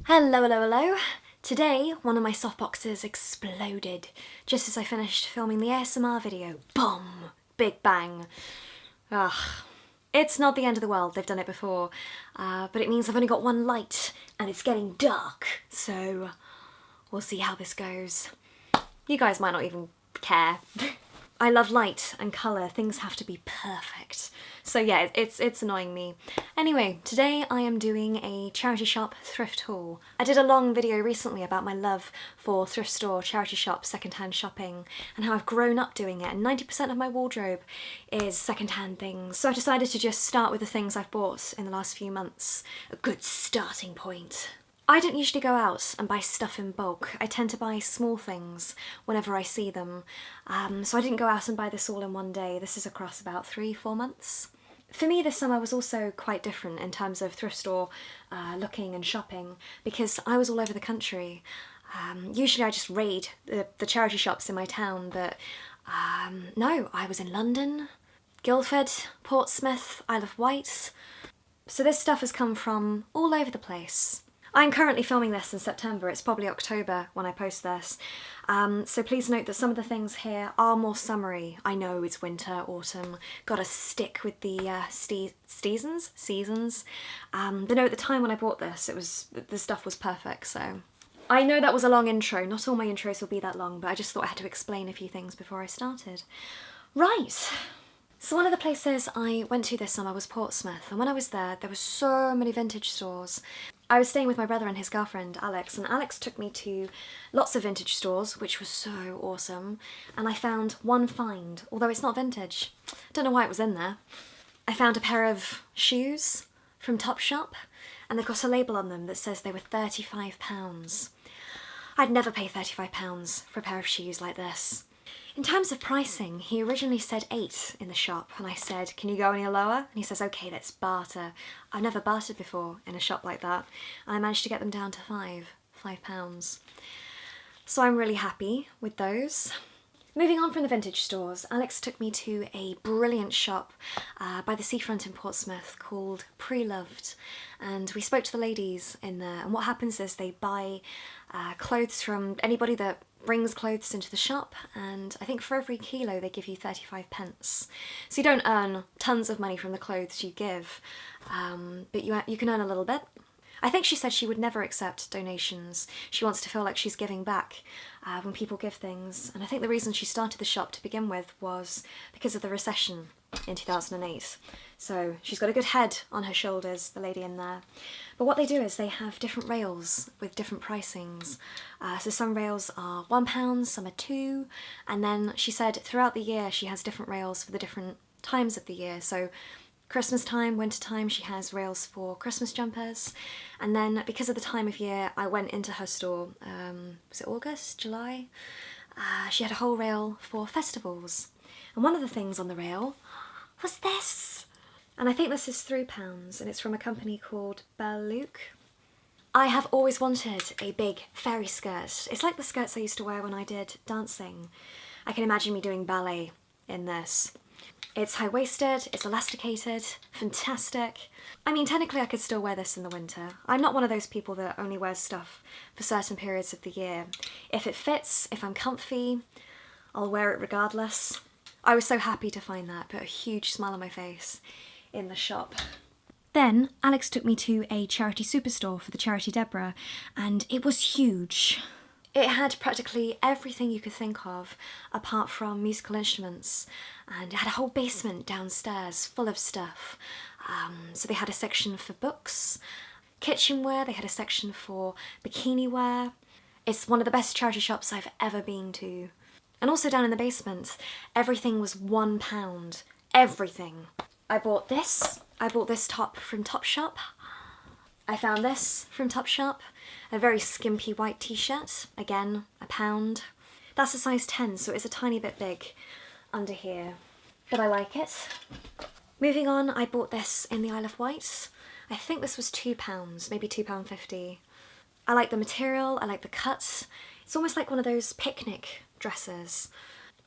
Hello, hello, hello. Today, one of my softboxes exploded just as I finished filming the ASMR video. Boom! Big bang. Ugh. It's not the end of the world, they've done it before, but it means I've only got one light and it's getting dark, so we'll see how this goes. You guys might not even care. I love light and colour, things have to be perfect. So yeah, it's annoying me. Anyway, today I am doing a charity shop thrift haul. I did a long video recently about my love for thrift store, charity shop, secondhand shopping, and how I've grown up doing it, and 90% of my wardrobe is secondhand things. So I decided to just start with the things I've bought in the last few months. A good starting point. I don't usually go out and buy stuff in bulk. I tend to buy small things whenever I see them. So I didn't go out and buy this all in one day. This is across about 3-4 months. For me this summer was also quite different in terms of thrift store looking and shopping because I was all over the country. Usually I just raid the charity shops in my town, but no, I was in London, Guildford, Portsmouth, Isle of Wight. So this stuff has come from all over the place. I'm currently filming this in September, it's probably October when I post this, so please note that some of the things here are more summery. I know it's winter, autumn, gotta stick with the seasons. But no, at the time when I bought this, the stuff was perfect, so. I know that was a long intro, not all my intros will be that long, but I just thought I had to explain a few things before I started. Right. So one of the places I went to this summer was Portsmouth, and when I was there were so many vintage stores. I was staying with my brother and his girlfriend, Alex, and Alex took me to lots of vintage stores, which was so awesome, and I found one find, although it's not vintage. Don't know why it was in there. I found a pair of shoes from Topshop, and they've got a label on them that says they were £35. I'd never pay £35 for a pair of shoes like this. In terms of pricing, he originally said £8 in the shop, and I said, can you go any lower? And he says, okay, let's barter. I've never bartered before in a shop like that, and I managed to get them down to £5. So I'm really happy with those. Moving on from the vintage stores, Alex took me to a brilliant shop by the seafront in Portsmouth called Pre-Loved, and we spoke to the ladies in there, and what happens is they buy clothes from anybody that brings clothes into the shop, and I think for every kilo they give you 35p. So you don't earn tons of money from the clothes you give, but you can earn a little bit. I think she said she would never accept donations. She wants to feel like she's giving back when people give things, and I think the reason she started the shop to begin with was because of the recession in 2008. So she's got a good head on her shoulders, the lady in there. But what they do is they have different rails with different pricings. So some rails are £1, some are £2, and then she said throughout the year she has different rails for the different times of the year. So Christmas time, winter time, she has rails for Christmas jumpers, and then because of the time of year I went into her store, was it August, July? She had a whole rail for festivals, and one of the things on the rail was this, and I think this is £3, and it's from a company called Luke. I have always wanted a big fairy skirt. It's like the skirts I used to wear when I did dancing. I can imagine me doing ballet in this. It's high-waisted, it's elasticated, fantastic. I mean, technically I could still wear this in the winter. I'm not one of those people that only wears stuff for certain periods of the year. If it fits, if I'm comfy, I'll wear it regardless. I was so happy to find that, put a huge smile on my face in the shop. Then Alex took me to a charity superstore for the charity Deborah, and it was huge. It had practically everything you could think of, apart from musical instruments, and it had a whole basement downstairs full of stuff. So they had a section for books, kitchenware, they had a section for bikini wear. It's one of the best charity shops I've ever been to. And also down in the basement, everything was £1. Everything. I bought this top from Topshop. I found this from Topshop, a very skimpy white t-shirt, again, £1. That's a size 10, so it's a tiny bit big under here, but I like it. Moving on, I bought this in the Isle of Wight. I think this was £2, maybe £2.50. I like the material, I like the cut. It's almost like one of those picnic dresses.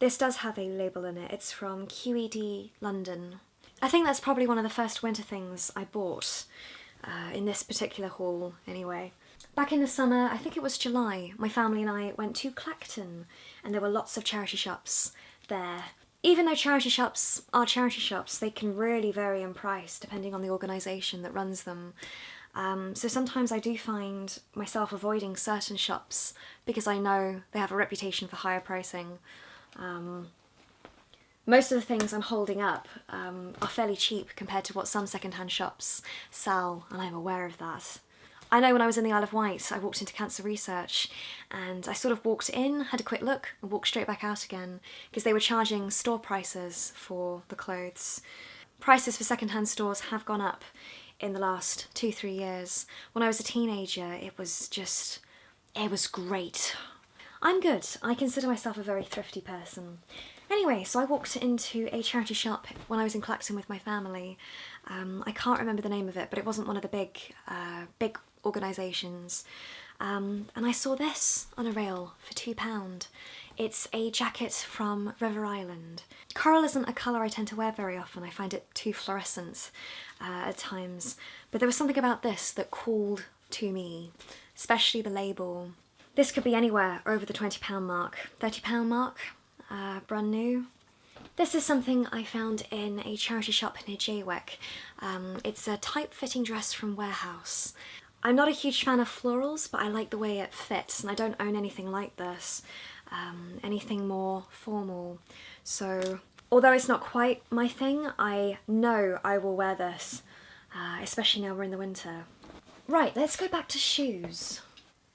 This does have a label in it, it's from QED London. I think that's probably one of the first winter things I bought. In this particular haul, anyway. Back in the summer, I think it was July, my family and I went to Clacton, and there were lots of charity shops there. Even though charity shops are charity shops, they can really vary in price depending on the organisation that runs them. So sometimes I do find myself avoiding certain shops because I know they have a reputation for higher pricing. Most of the things I'm holding up are fairly cheap compared to what some second-hand shops sell, and I'm aware of that. I know when I was in the Isle of Wight, I walked into cancer research and I sort of walked in, had a quick look and walked straight back out again because they were charging store prices for the clothes. Prices for second-hand stores have gone up in the last 2-3 years. When I was a teenager, it was great. I'm good. I consider myself a very thrifty person. Anyway, so I walked into a charity shop when I was in Clacton with my family. I can't remember the name of it, but it wasn't one of the big organisations. And I saw this on a rail for £2. It's a jacket from River Island. Coral isn't a colour I tend to wear very often. I find it too fluorescent at times. But there was something about this that called to me, especially the label. This could be anywhere over the £20 mark, £30 mark, brand new. This is something I found in a charity shop near Jaywick. It's a tight-fitting dress from Warehouse. I'm not a huge fan of florals, but I like the way it fits, and I don't own anything like this, anything more formal. So, although it's not quite my thing, I know I will wear this, especially now we're in the winter. Right, let's go back to shoes.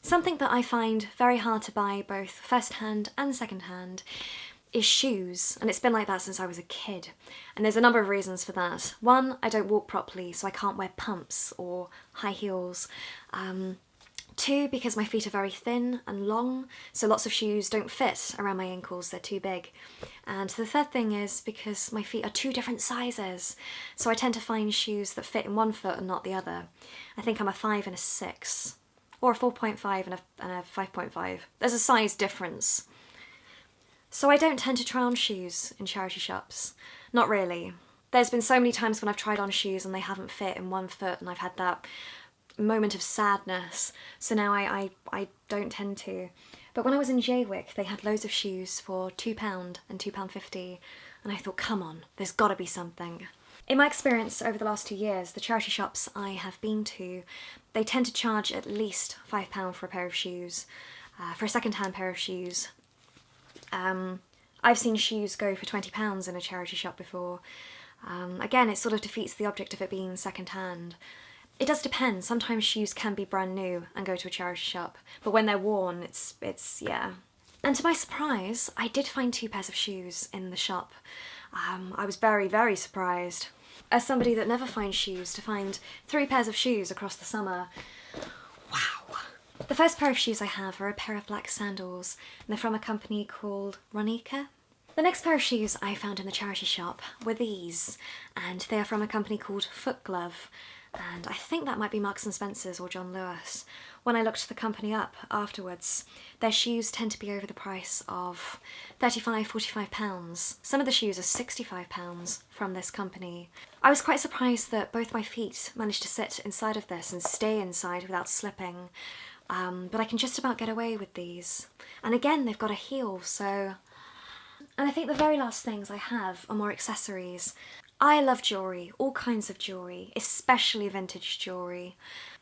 Something that I find very hard to buy both first-hand and second-hand is shoes, and it's been like that since I was a kid. And there's a number of reasons for that. One, I don't walk properly, so I can't wear pumps or high heels. Two, because my feet are very thin and long, so lots of shoes don't fit around my ankles, they're too big. And the third thing is because my feet are two different sizes, so I tend to find shoes that fit in one foot and not the other. I think I'm a 5 and a 6, or a 4.5 and a 5.5. There's a size difference. So I don't tend to try on shoes in charity shops. Not really. There's been so many times when I've tried on shoes and they haven't fit in one foot, and I've had that moment of sadness. So now I don't tend to. But when I was in Jaywick, they had loads of shoes for £2 and £2.50, and I thought, come on, there's gotta be something. In my experience over the last 2 years, the charity shops I have been to, they tend to charge at least £5 for a pair of shoes, for a second-hand pair of shoes. I've seen shoes go for £20 in a charity shop before. Again, it sort of defeats the object of it being second-hand. It does depend. Sometimes shoes can be brand new and go to a charity shop, but when they're worn, yeah. And to my surprise, I did find 2 pairs of shoes in the shop. I was very, very surprised. As somebody that never finds shoes, to find 3 pairs of shoes across the summer, wow. The first pair of shoes I have are a pair of black sandals, and they're from a company called Ronika. The next pair of shoes I found in the charity shop were these, and they are from a company called Foot Glove, and I think that might be Marks & Spencer's or John Lewis. When I looked the company up afterwards, their shoes tend to be over the price of £35, £45. Some of the shoes are £65 from this company. I was quite surprised that both my feet managed to sit inside of this and stay inside without slipping. But I can just about get away with these. And again, they've got a heel, so... And I think the very last things I have are more accessories. I love jewellery, all kinds of jewellery, especially vintage jewellery.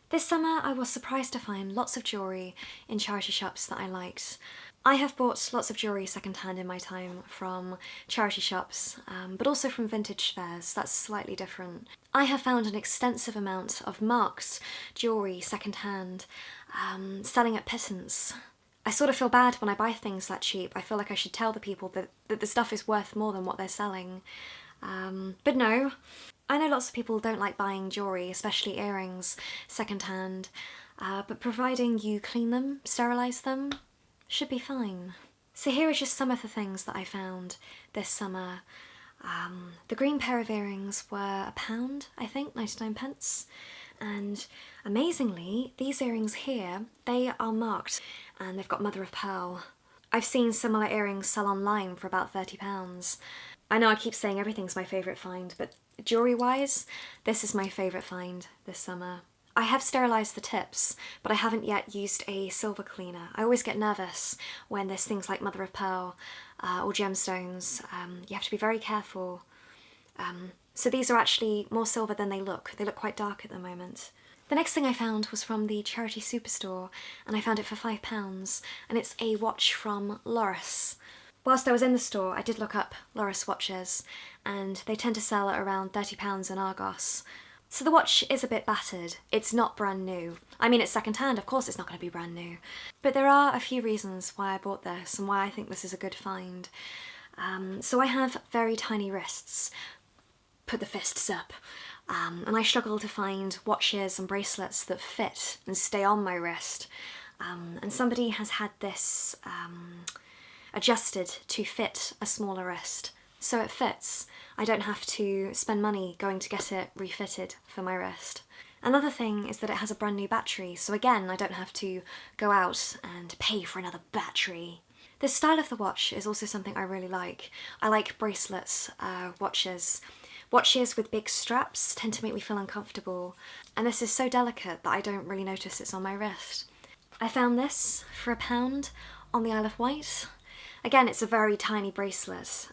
This summer I was surprised to find lots of jewellery in charity shops that I liked. I have bought lots of jewellery second-hand in my time from charity shops, but also from vintage fairs. That's slightly different. I have found an extensive amount of marked jewellery second-hand, selling at pittance. I sort of feel bad when I buy things that cheap. I feel like I should tell the people that the stuff is worth more than what they're selling. But no. I know lots of people don't like buying jewellery, especially earrings, second-hand, but providing you clean them, sterilise them, should be fine. So here are just some of the things that I found this summer. The green pair of earrings were £1, I think, 99p. And amazingly, these earrings here, they are marked and they've got mother of pearl. I've seen similar earrings sell online for about £30. I know I keep saying everything's my favourite find, but jewellery-wise, this is my favourite find this summer. I have sterilised the tips, but I haven't yet used a silver cleaner. I always get nervous when there's things like mother of pearl or gemstones. You have to be very careful. So these are actually more silver than they look. They look quite dark at the moment. The next thing I found was from the charity superstore, and I found it for £5, and it's a watch from Loris. Whilst I was in the store, I did look up Loris watches, and they tend to sell at around £30 in Argos. So the watch is a bit battered. It's not brand new. I mean, it's second-hand, of course it's not going to be brand new. But there are a few reasons why I bought this and why I think this is a good find. So I have very tiny wrists. Put the fists up. And I struggle to find watches and bracelets that fit and stay on my wrist. And somebody has had this adjusted to fit a smaller wrist. So it fits. I don't have to spend money going to get it refitted for my wrist. Another thing is that it has a brand new battery, so again I don't have to go out and pay for another battery. The style of the watch is also something I really like. I like bracelets, watches. Watches with big straps tend to make me feel uncomfortable, and this is so delicate that I don't really notice it's on my wrist. I found this for £1 on the Isle of Wight. Again, it's a very tiny bracelet.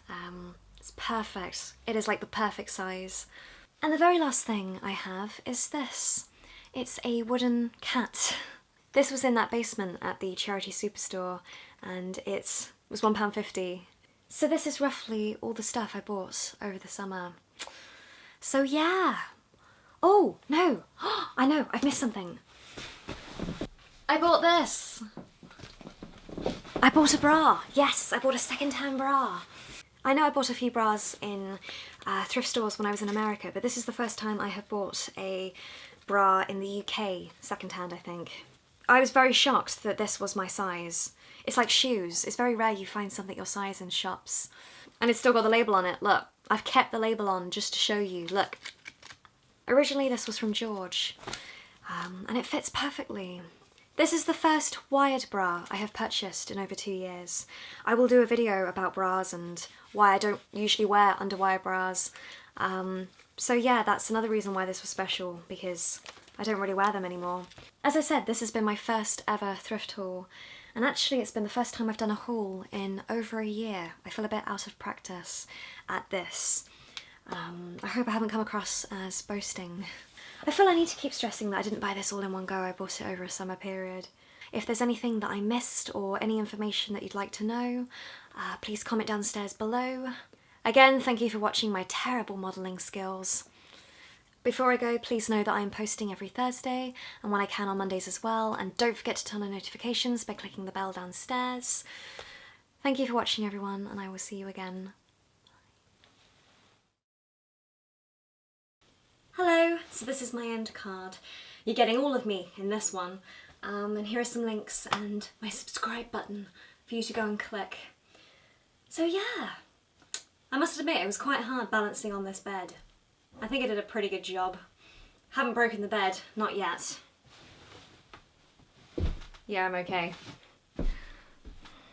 It's perfect. It is like the perfect size. And the very last thing I have is this. It's a wooden cat. This was in that basement at the charity superstore, and it was £1.50. So this is roughly all the stuff I bought over the summer. So yeah. Oh, no. I know, I've missed something. I bought this. I bought a bra. Yes, I bought a second-hand bra. I know I bought a few bras in thrift stores when I was in America, but this is the first time I have bought a bra in the UK, second-hand I think. I was very shocked that this was my size. It's like shoes. It's very rare you find something your size in shops. And it's still got the label on it, look. I've kept the label on just to show you, look. Originally this was from George, and it fits perfectly. This is the first wired bra I have purchased in over 2 years. I will do a video about bras and why I don't usually wear underwire bras. So yeah, that's another reason why this was special, because I don't really wear them anymore. As I said, this has been my first ever thrift haul, and actually it's been the first time I've done a haul in over a year. I feel a bit out of practice at this. I hope I haven't come across as boasting. I feel I need to keep stressing that I didn't buy this all in one go, I bought it over a summer period. If there's anything that I missed or any information that you'd like to know, please comment downstairs below. Again, thank you for watching my terrible modelling skills. Before I go, please know that I am posting every Thursday and when I can on Mondays as well, and don't forget to turn on notifications by clicking the bell downstairs. Thank you for watching everyone, and I will see you again. Hello, so this is my end card. You're getting all of me in this one. And here are some links and my subscribe button for you to go and click. So yeah, I must admit it was quite hard balancing on this bed. I think I did a pretty good job. Haven't broken the bed, not yet. Yeah, I'm okay.